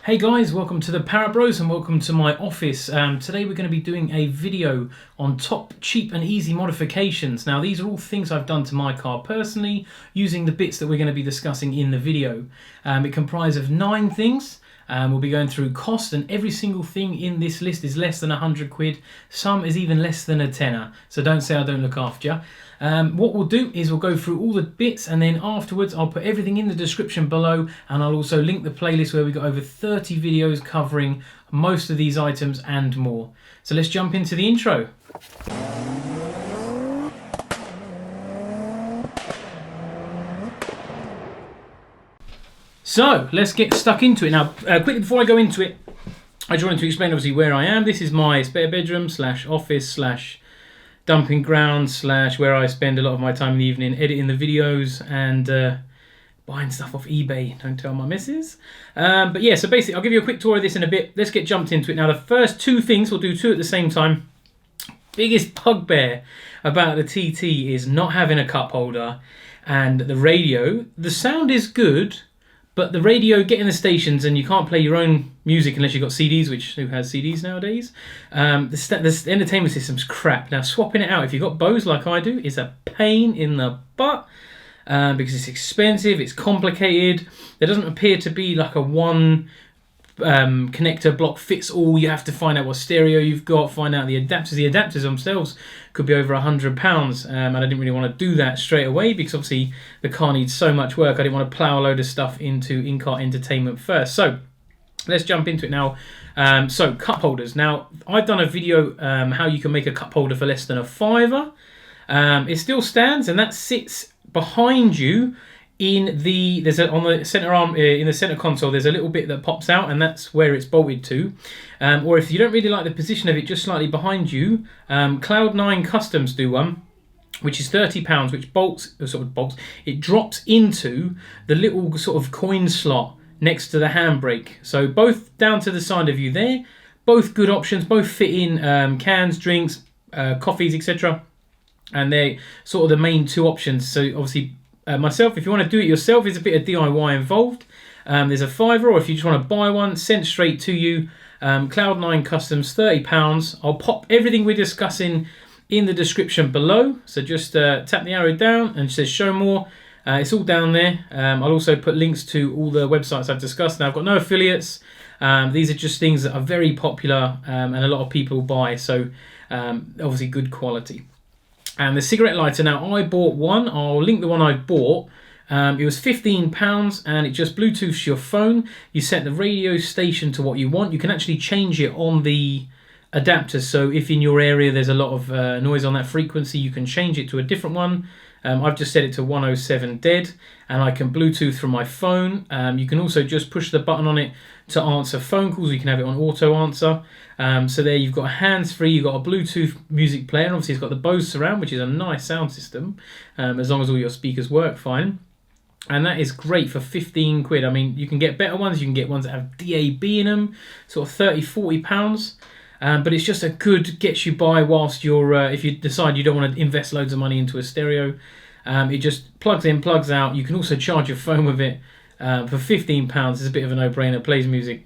Hey guys, welcome to the Parrott Bros and welcome to my office. Today we're going to be doing a video on top, cheap and easy modifications. Now these are all things I've done to my car personally using the bits that we're going to be discussing in the video. It comprises of 9 things. We'll be going through cost, and every single thing in this list is less than 100 quid. Some is even less than a tenner, so don't say I don't look after you. What we'll do is we'll go through all the bits, and then afterwards I'll put everything in the description below, and I'll also link the playlist where we've got over 30 videos covering most of these items and more. So let's jump into the intro. So let's get stuck into it. Now, quickly before I go into it, I just wanted to explain obviously where I am. This is my spare bedroom / office / dumping ground / where I spend a lot of my time in the evening editing the videos and buying stuff off eBay. Don't tell my missus. But yeah, so basically I'll give you a quick tour of this in a bit. Let's get jumped into it. Now the first 2 things, we'll do 2 at the same time. Biggest bugbear about the TT is not having a cup holder and the radio. The sound is good, but the radio, getting the stations, and you can't play your own music unless you've got CDs, which who has CDs nowadays? The entertainment system's crap. Now, swapping it out, if you've got Bose like I do, is a pain in the butt because it's expensive, it's complicated. There doesn't appear to be like a one connector block fits all. You have to find out what stereo you've got, find out the adapters. The adapters themselves could be over £100, and I didn't really want to do that straight away because obviously the car needs so much work. I didn't want to plow a load of stuff into in-car entertainment first. So let's jump into it now. So cup holders. Now I've done a video how you can make a cup holder for less than a £5. It still stands, and that sits behind you. On the center arm, in the center console, there's a little bit that pops out, and that's where it's bolted to. Or if you don't really like the position of it, just slightly behind you, Cloud Customs do one, which is £30, which it drops into the little sort of coin slot next to the handbrake. So both down to the side of you there, both good options, both fit in cans, drinks, coffees, etc. And they're sort of the main 2 options. So obviously, myself, if you want to do it yourself, there's a bit of DIY involved. There's a £5, or if you just want to buy one, sent straight to you. Cloud Customs, £30. I'll pop everything we're discussing in the description below. So just tap the arrow down and it says show more. It's all down there. I'll also put links to all the websites I've discussed. Now, I've got no affiliates. These are just things that are very popular and a lot of people buy. So obviously good quality. And the cigarette lighter, now I bought one. I'll link the one I bought. It was £15 and it just Bluetooths your phone. You set the radio station to what you want. You can actually change it on the adapter. So if in your area there's a lot of noise on that frequency, you can change it to a different one. I've just set it to 107 dead, and I can Bluetooth from my phone. You can also just push the button on it to answer phone calls. You can have it on auto answer. So there you've got a hands-free, you've got a Bluetooth music player, and obviously it's got the Bose surround, which is a nice sound system, as long as all your speakers work fine. And that is great for 15 quid. I mean, you can get better ones. You can get ones that have DAB in them, sort of £30–40. But it's just a good gets you by whilst you're, if you decide you don't want to invest loads of money into a stereo. It just plugs in, plugs out. You can also charge your phone with it for £15. It's a bit of a no-brainer. Plays music.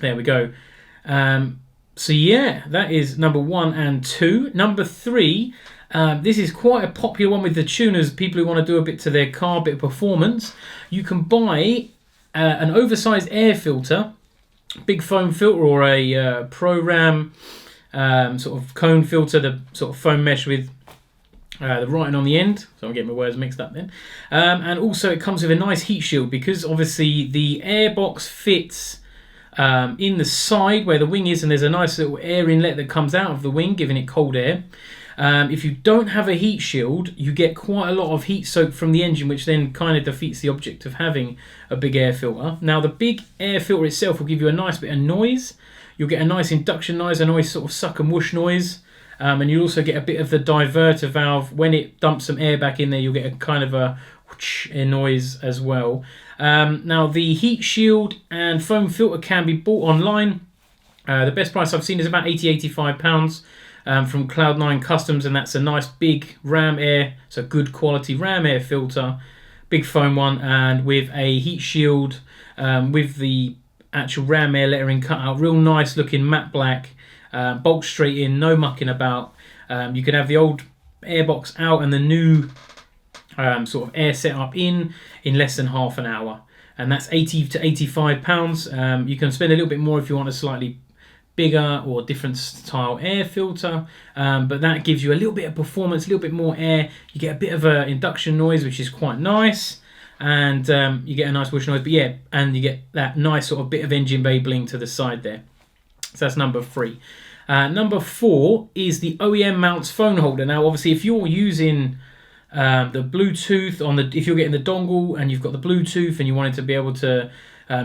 There we go. So yeah, that is number 1 and 2. Number 3, this is quite a popular one with the tuners, people who want to do a bit to their car, a bit of performance. You can buy an oversized air filter, big foam filter, or a Pro-Ram sort of cone filter, the sort of foam mesh with the writing on the end. So I'm getting my words mixed up then. And also it comes with a nice heat shield, because obviously the air box fits in the side where the wing is, and there's a nice little air inlet that comes out of the wing, giving it cold air. If you don't have a heat shield, you get quite a lot of heat soak from the engine, which then kind of defeats the object of having a big air filter. Now, the big air filter itself will give you a nice bit of noise. You'll get a nice induction noise, a nice sort of suck and whoosh noise. And you'll also get a bit of the diverter valve. When it dumps some air back in there, you'll get a kind of a whoosh noise as well. Now, the heat shield and foam filter can be bought online. The best price I've seen is about £80–85. From Cloud Customs, and that's a nice big ram air, so good quality ram air filter, big foam one, and with a heat shield with the actual ram air lettering cut out, real nice looking matte black, bolt straight in, no mucking about. You can have the old airbox out and the new sort of air setup in less than half an hour, and that's 80 to 85 pounds. You can spend a little bit more if you want a slightly bigger or different style air filter, but that gives you a little bit of performance, a little bit more air. You get a bit of a induction noise, which is quite nice, and you get a nice whoosh noise, but yeah, and you get that nice sort of bit of engine bay bling to the side there. So that's number 3. Number 4 is the OEM Mounts phone holder. Now obviously if you're using the Bluetooth if you're getting the dongle and you've got the Bluetooth and you wanted to be able to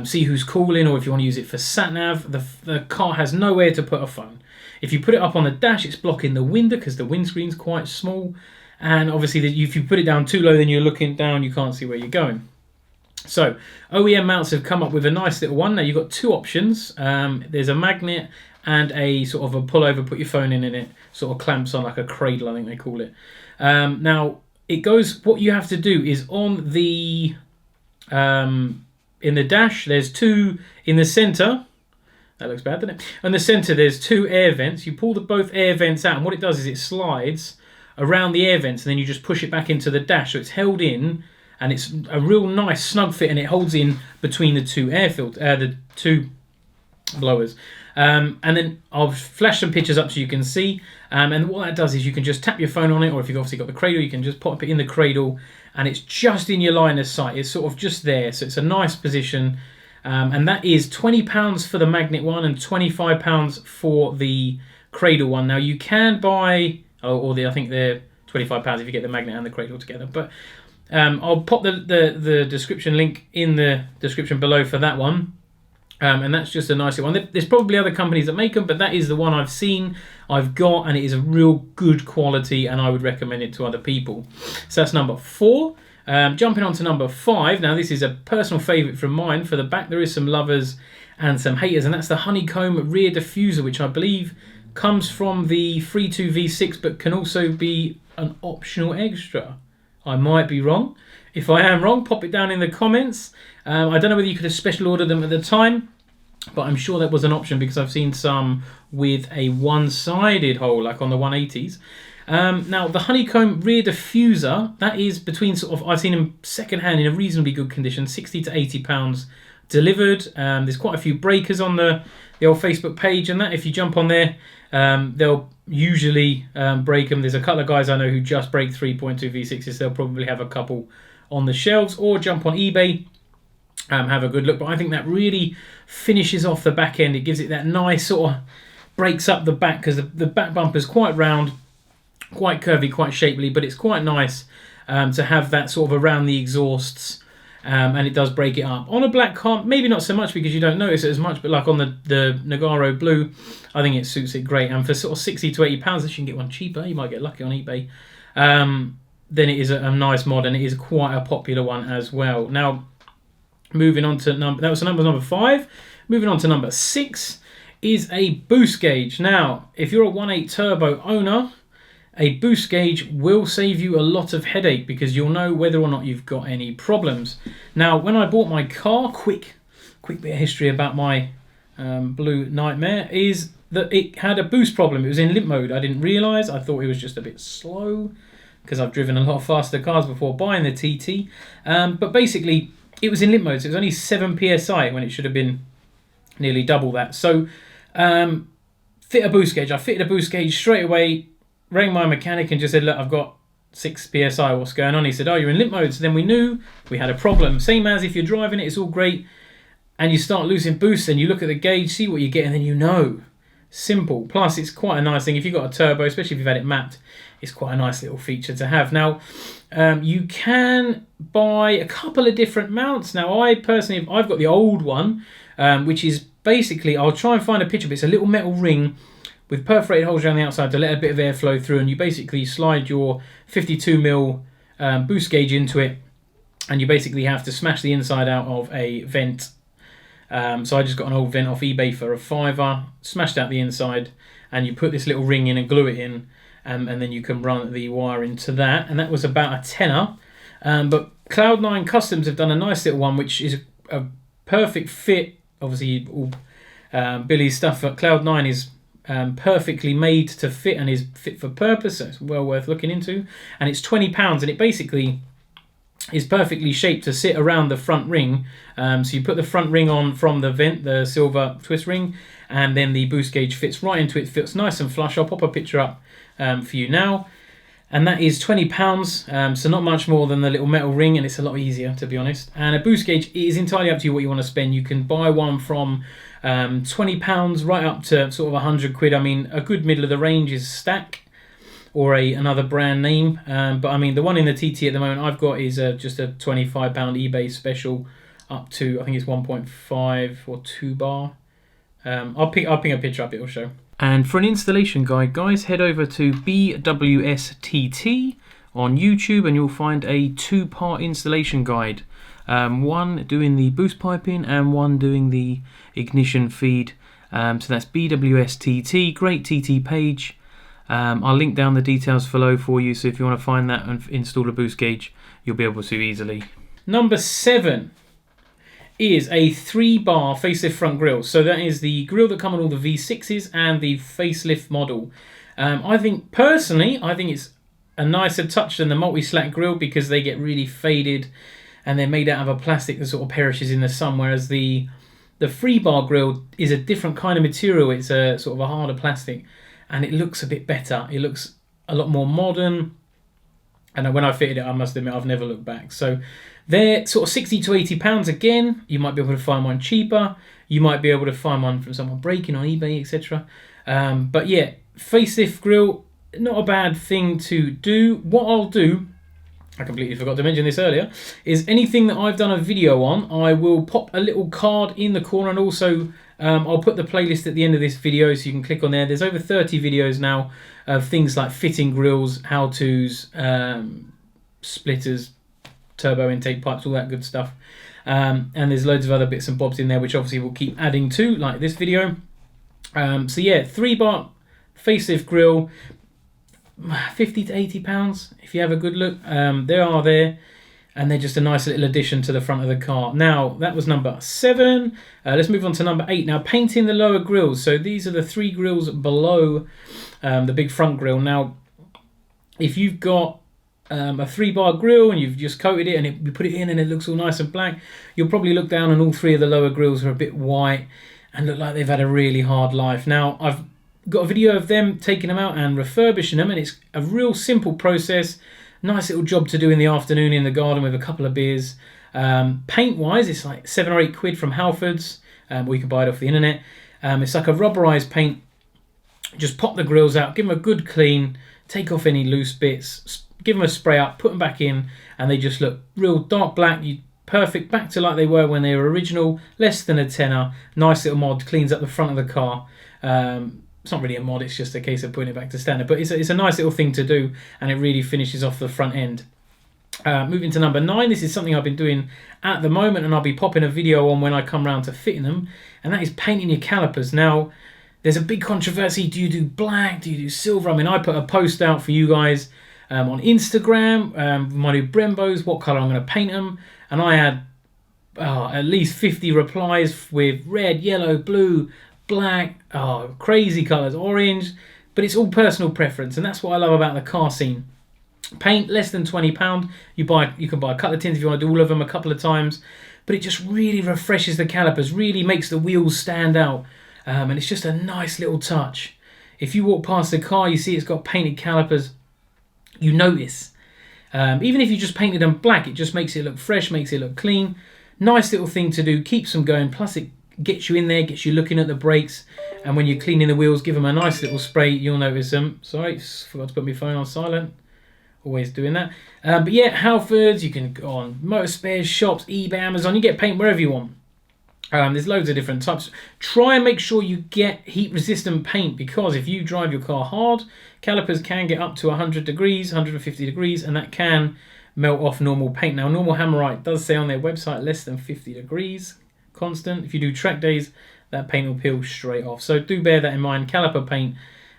see who's calling, or if you want to use it for sat-nav, the car has nowhere to put a phone. If you put it up on the dash, it's blocking the window because the windscreen's quite small, and obviously if you put it down too low, then you're looking down, you can't see where you're going. So OEM Mounts have come up with a nice little one. Now you've got 2 options. There's a magnet and a sort of a pull over, put your phone in, and it sort of clamps on like a cradle, I think they call it. Now it goes, what you have to do is on the in the dash, there's 2 in the center. That looks bad, doesn't it? In the center, there's 2 air vents. You pull both air vents out, and what it does is it slides around the air vents, and then you just push it back into the dash. So it's held in, and it's a real nice snug fit, and it holds in between the 2 the 2 blowers. And then I'll flash some pictures up so you can see. And what that does is you can just tap your phone on it, or if you've obviously got the cradle, you can just pop it in the cradle, and it's just in your line of sight. It's sort of just there, so it's a nice position. And that is £20 for the magnet one and £25 for the cradle one. Now you can buy, I think they're £25 if you get the magnet and the cradle together. But I'll pop the description link in the description below for that one. And that's just a nice one. There's probably other companies that make them, but that is the one I've seen, I've got, and it is a real good quality, and I would recommend it to other people. So that's number 4. Jumping on to number 5. Now this is a personal favourite from mine. For the back there is some lovers and some haters, and that's the Honeycombe rear diffuser, which I believe comes from the 3.2 V6, but can also be an optional extra. I might be wrong. If I am wrong, pop it down in the comments. I don't know whether you could have special ordered them at the time, but I'm sure that was an option because I've seen some with a one-sided hole, like on the 180s. Now, the Honeycombe rear diffuser, that is between sort of, I've seen them second-hand in a reasonably good condition, 60 to 80 pounds delivered. There's quite a few breakers on the old Facebook page, and that if you jump on there, they'll usually break them. There's a couple of guys I know who just break 3.2 V6s. They'll probably have a couple on the shelves, or jump on eBay, have a good look. But I think that really finishes off the back end. It gives it that nice sort of, breaks up the back, because the back bumper is quite round, quite curvy, quite shapely, but it's quite nice to have that sort of around the exhausts, and it does break it up. On a black car, maybe not so much because you don't notice it as much, but like on the Nagaro Blue, I think it suits it great. And for sort of 60 to 80 pounds, if you can get one cheaper, you might get lucky on eBay, then it is a nice mod, and it is quite a popular one as well. Now, moving on to that was number 5. Moving on to number 6 is a boost gauge. Now, if you're a 1.8 turbo owner, a boost gauge will save you a lot of headache because you'll know whether or not you've got any problems. Now, when I bought my car, quick bit of history about my Blue Nightmare is that it had a boost problem. It was in limp mode. I didn't realise. I thought it was just a bit slow because I've driven a lot faster cars before buying the TT. But basically, it was in limp mode, so it was only 7 PSI when it should have been nearly double that. So, fit a boost gauge. I fitted a boost gauge straight away, rang my mechanic and just said, look, I've got 6 PSI, what's going on? He said, oh, you're in limp mode. So then we knew we had a problem. Same as if you're driving it, it's all great, and you start losing boost, and you look at the gauge, see what you get, and then you know. Simple. Plus, it's quite a nice thing. If you've got a turbo, especially if you've had it mapped, it's quite a nice little feature to have. Now, you can buy a couple of different mounts. Now, I've got the old one, which is basically, I'll try and find a picture, but it's a little metal ring with perforated holes around the outside to let a bit of air flow through, and you basically slide your 52mm boost gauge into it, and you basically have to smash the inside out of a vent. So I just got an old vent off eBay for a £5, smashed out the inside, and you put this little ring in and glue it in, and then you can run the wire into that, and that was about a tenner. But Cloud9 Customs have done a nice little one, which is a perfect fit obviously all Billy's stuff at Cloud 9 is perfectly made to fit and is fit for purpose, so it's well worth looking into. And it's £20, and it basically is perfectly shaped to sit around the front ring. So you put the front ring on from the vent, the silver twist ring, and then the boost gauge fits right into it, fits nice and flush. I'll pop a picture up for you now. And that is £20, so not much more than the little metal ring, and it's a lot easier, to be honest. And a boost gauge, it is entirely up to you what you want to spend. You can buy one from £20 right up to sort of 100 quid. I mean, a good middle of the range is Stack or another brand name. But I mean, the one in the TT at the moment I've got is just a £25 eBay special up to, I think it's 1.5 or 2 bar. I'll ping a picture up, it'll show. And for an installation guide, guys, head over to BWSTT on YouTube and you'll find a 2-part installation guide. One doing the boost piping and one doing the ignition feed. So that's BWSTT, great TT page. I'll link down the details below for you, so if you want to find that and install a boost gauge, you'll be able to easily. Number 7 is a 3-bar facelift front grille. So that is the grille that come on all the V6s and the facelift model. I think it's a nicer touch than the multi-slack grille because they get really faded and they're made out of a plastic that sort of perishes in the sun, whereas the 3-bar grille is a different kind of material. It's a sort of a harder plastic and it looks a bit better. It looks a lot more modern. And when I fitted it, I must admit, I've never looked back. So they're sort of £60 to £80 again. You might be able to find one cheaper. You might be able to find one from someone breaking on eBay, etc. But yeah, facelift grille, not a bad thing to do. What I'll do, I completely forgot to mention this earlier, is anything that I've done a video on, I will pop a little card in the corner, and also I'll put the playlist at the end of this video so you can click on there. There's over 30 videos now of things like fitting grills, how-tos, splitters, turbo intake pipes, all that good stuff. And there's loads of other bits and bobs in there which obviously we'll keep adding to, like this video. So yeah, 3-bar facelift grille, £50 to £80 if you have a good look. They are there, and they're just a nice little addition to the front of the car. Now, that was number 7. Let's move on to number 8. Now, painting the lower grills. So these are the 3 grills below the big front grille. Now, if you've got a 3-bar grille and you've just coated it and you put it in and it looks all nice and black, you'll probably look down and all 3 of the lower grills are a bit white and look like they've had a really hard life. Now, I've got a video of them taking them out and refurbishing them, and it's a real simple process. Nice little job to do in the afternoon in the garden with a couple of beers. Paint wise, it's like 7 or 8 quid from Halfords, or you can buy it off the internet. It's like a rubberized paint. Just pop the grills out, give them a good clean, take off any loose bits, give them a spray up, put them back in, and they just look real dark black. Perfect, back to like they were when they were original, less than a tenner. Nice little mod, cleans up the front of the car. It's not really a mod, it's just a case of putting it back to standard, but it's a nice little thing to do, and it really finishes off the front end. Moving to number 9, this is something I've been doing at the moment, and I'll be popping a video on when I come round to fitting them, and that is painting your calipers. Now, there's a big controversy. Do you do black? Do you do silver? I mean, I put a post out for you guys on Instagram, my new Brembos, what colour I'm going to paint them, and I had at least 50 replies with red, yellow, blue, black, crazy colours, orange, but it's all personal preference, and that's what I love about the car scene. Paint less than £20. You can buy a couple of tins if you want to do all of them a couple of times, but it just really refreshes the calipers, really makes the wheels stand out, and it's just a nice little touch. If you walk past the car, you see it's got painted calipers, you notice. Even if you just painted them black, it just makes it look fresh, makes it look clean. Nice little thing to do, keeps them going, plus it gets you in there, gets you looking at the brakes, and when you're cleaning the wheels, give them a nice little spray, you'll notice them. Sorry, forgot to put my phone on silent. Always doing that. But yeah, Halfords, you can go on motor spares, shops, eBay, Amazon, you get paint wherever you want. There's loads of different types. Try and make sure you get heat resistant paint, because if you drive your car hard, calipers can get up to 100 degrees, 150 degrees, and that can melt off normal paint. Now, normal Hammerite does say on their website less than 50 degrees. Constant. If you do track days, that paint will peel straight off. So do bear that in mind. Caliper paint,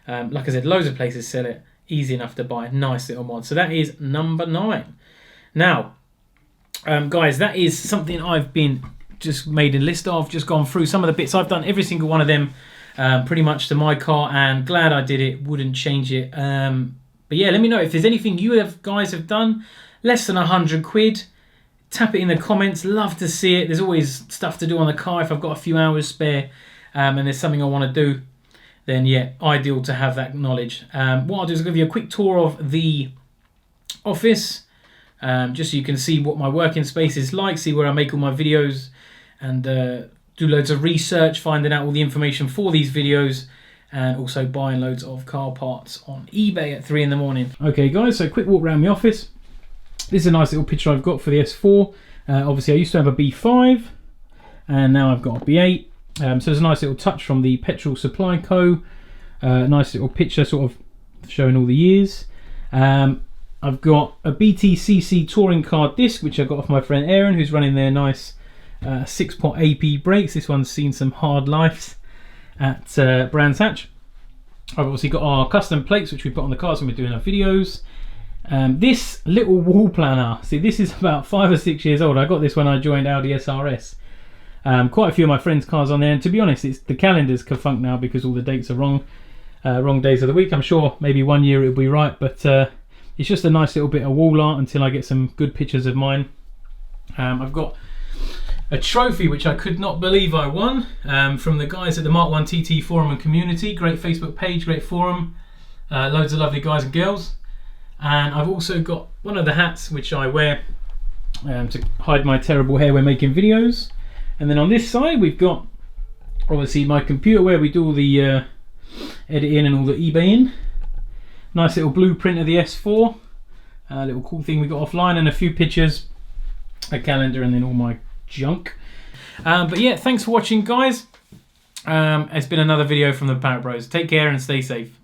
like I said, loads of places sell it. Easy enough to buy. Nice little mod. So that is number 9. Now, guys, that is something I've been just made a list of, just gone through some of the bits. I've done every single one of them pretty much to my car, and glad I did it, wouldn't change it. But yeah, let me know if there's anything you guys have done less than 100 quid. Tap it in the comments, love to see it. There's always stuff to do on the car. If I've got a few hours spare and there's something I want to do, then yeah, ideal to have that knowledge. What I'll do is I'll give you a quick tour of the office, just so you can see what my working space is like, see where I make all my videos, and do loads of research, finding out all the information for these videos, and also buying loads of car parts on eBay at 3 in the morning. Okay guys, so quick walk around the office. This is a nice little picture I've got for the S4. Obviously I used to have a B5 and now I've got a B8. So there's a nice little touch from the Petrol Supply Co. Nice little picture sort of showing all the years. I've got a BTCC touring car disc which I got off my friend Aaron, who's running their nice 6-pot AP brakes. This one's seen some hard lives at Brands Hatch. I've obviously got our custom plates which we put on the cars when we're doing our videos. This little wall planner, see, this is about 5 or 6 years old. I got this when I joined Audi SRS. Quite a few of my friends' cars on there, and to be honest, the calendar's kafunked now because all the dates are wrong days of the week. I'm sure maybe one year it'll be right, but it's just a nice little bit of wall art until I get some good pictures of mine. I've got a trophy which I could not believe I won from the guys at the Mark 1 TT forum and community. Great Facebook page, great forum, loads of lovely guys and girls. And I've also got one of the hats which I wear to hide my terrible hair when making videos. And then on this side we've got obviously my computer where we do all the editing and all the eBaying. Nice little blueprint of the S4, a little cool thing we got offline, and a few pictures, a calendar, and then all my junk. But yeah, thanks for watching guys. It's been another video from the Parrott Bros. Take care and stay safe.